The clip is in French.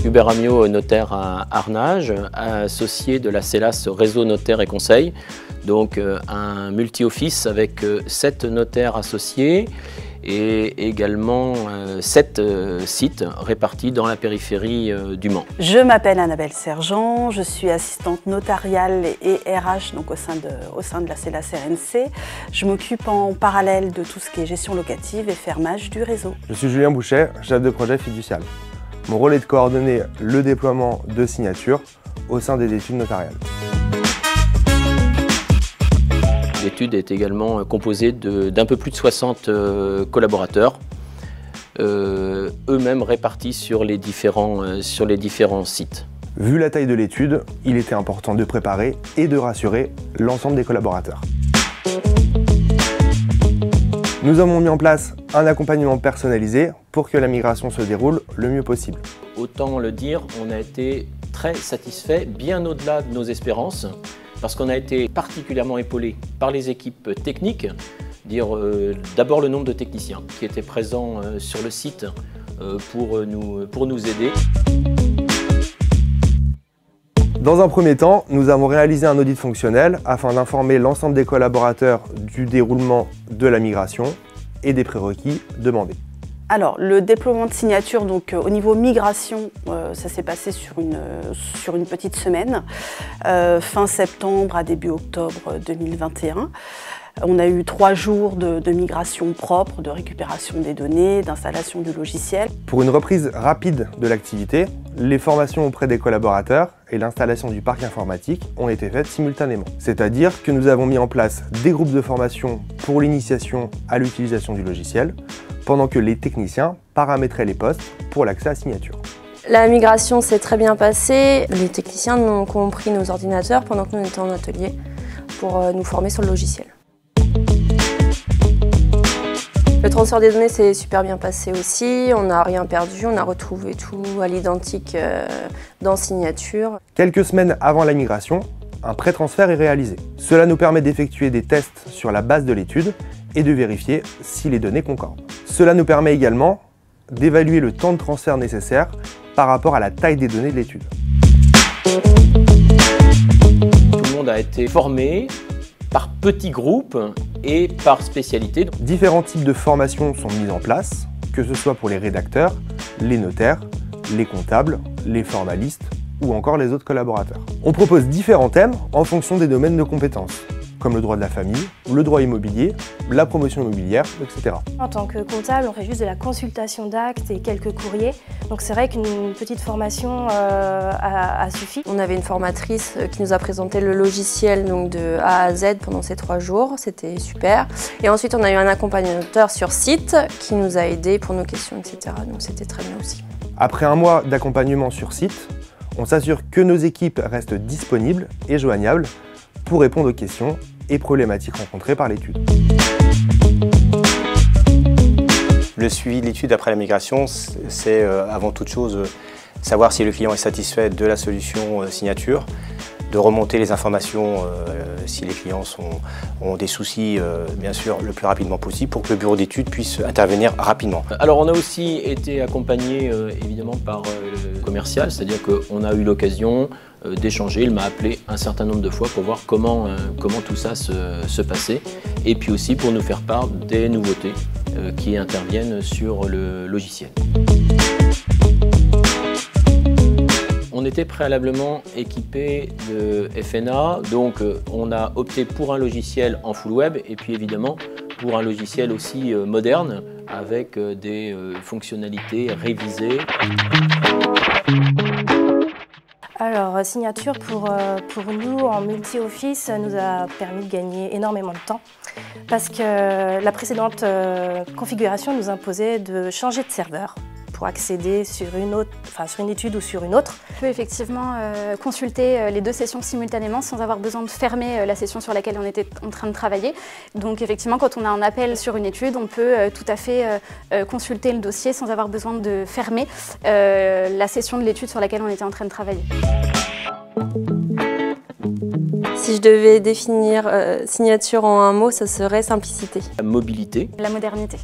Hubert Amiot, notaire à Arnage, associé de la CELAS Réseau Notaire et Conseil, donc un multi-office avec 7 notaires associés et également 7 sites répartis dans la périphérie du Mans. Je m'appelle Annabelle Sergent, je suis assistante notariale et RH donc au sein de la CELAS RNC. Je m'occupe en parallèle de tout ce qui est gestion locative et fermage du réseau. Je suis Julien Bouchet, chef de projet fiducial. Mon rôle est de coordonner le déploiement de signatures au sein des études notariales. L'étude est également composée d'un peu plus de 60 collaborateurs, eux-mêmes répartis sur les différents sites. Vu la taille de l'étude, il était important de préparer et de rassurer l'ensemble des collaborateurs. Nous avons mis en place un accompagnement personnalisé pour que la migration se déroule le mieux possible. Autant le dire, on a été très satisfaits, bien au-delà de nos espérances, parce qu'on a été particulièrement épaulés par les équipes techniques, d'abord le nombre de techniciens qui étaient présents sur le site pour nous aider. Dans un premier temps, nous avons réalisé un audit fonctionnel afin d'informer l'ensemble des collaborateurs du déroulement de la migration et des prérequis demandés. Alors, le déploiement de signature, donc au niveau migration, ça s'est passé sur une petite semaine, fin septembre à début octobre 2021. On a eu 3 jours de migration propre, de récupération des données, d'installation du logiciel. Pour une reprise rapide de l'activité, les formations auprès des collaborateurs et l'installation du parc informatique ont été faites simultanément. C'est-à-dire que nous avons mis en place des groupes de formation pour l'initiation à l'utilisation du logiciel, pendant que les techniciens paramétraient les postes pour l'accès à signature. La migration s'est très bien passée. Les techniciens ont compris nos ordinateurs pendant que nous étions en atelier pour nous former sur le logiciel. Le transfert des données s'est super bien passé aussi, on n'a rien perdu, on a retrouvé tout à l'identique dans signature. Quelques semaines avant la migration, un pré-transfert est réalisé. Cela nous permet d'effectuer des tests sur la base de l'étude et de vérifier si les données concordent. Cela nous permet également d'évaluer le temps de transfert nécessaire par rapport à la taille des données de l'étude. Tout le monde a été formé par petits groupes et par spécialité. Différents types de formations sont mis en place, que ce soit pour les rédacteurs, les notaires, les comptables, les formalistes ou encore les autres collaborateurs. On propose différents thèmes en fonction des domaines de compétences, comme le droit de la famille, le droit immobilier, la promotion immobilière, etc. En tant que comptable, on fait juste de la consultation d'actes et quelques courriers. Donc c'est vrai qu'une petite formation a suffi. On avait une formatrice qui nous a présenté le logiciel donc de A à Z pendant ces 3 jours, c'était super. Et ensuite on a eu un accompagnateur sur site qui nous a aidés pour nos questions, etc. Donc c'était très bien aussi. Après un mois d'accompagnement sur site, on s'assure que nos équipes restent disponibles et joignables pour répondre aux questions et problématiques rencontrées par l'étude. Le suivi de l'étude après la migration, c'est avant toute chose savoir si le client est satisfait de la solution signature, de remonter les informations si les clients ont des soucis, bien sûr, le plus rapidement possible pour que le bureau d'études puisse intervenir rapidement. Alors on a aussi été accompagné évidemment par le commercial, c'est-à-dire qu'on a eu l'occasion d'échanger. Il m'a appelé un certain nombre de fois pour voir comment tout ça se passait et puis aussi pour nous faire part des nouveautés qui interviennent sur le logiciel. On était préalablement équipé de FNA, donc on a opté pour un logiciel en full web et puis évidemment pour un logiciel aussi moderne avec des fonctionnalités révisées. Alors, signature pour nous en multi-office nous a permis de gagner énormément de temps parce que la précédente configuration nous imposait de changer de serveur pour accéder sur une étude ou sur une autre. On peut effectivement consulter les 2 sessions simultanément sans avoir besoin de fermer la session sur laquelle on était en train de travailler. Donc effectivement, quand on a un appel sur une étude, on peut tout à fait consulter le dossier sans avoir besoin de fermer la session de l'étude sur laquelle on était en train de travailler. Si je devais définir signature en un mot, ça serait simplicité. La mobilité. La modernité.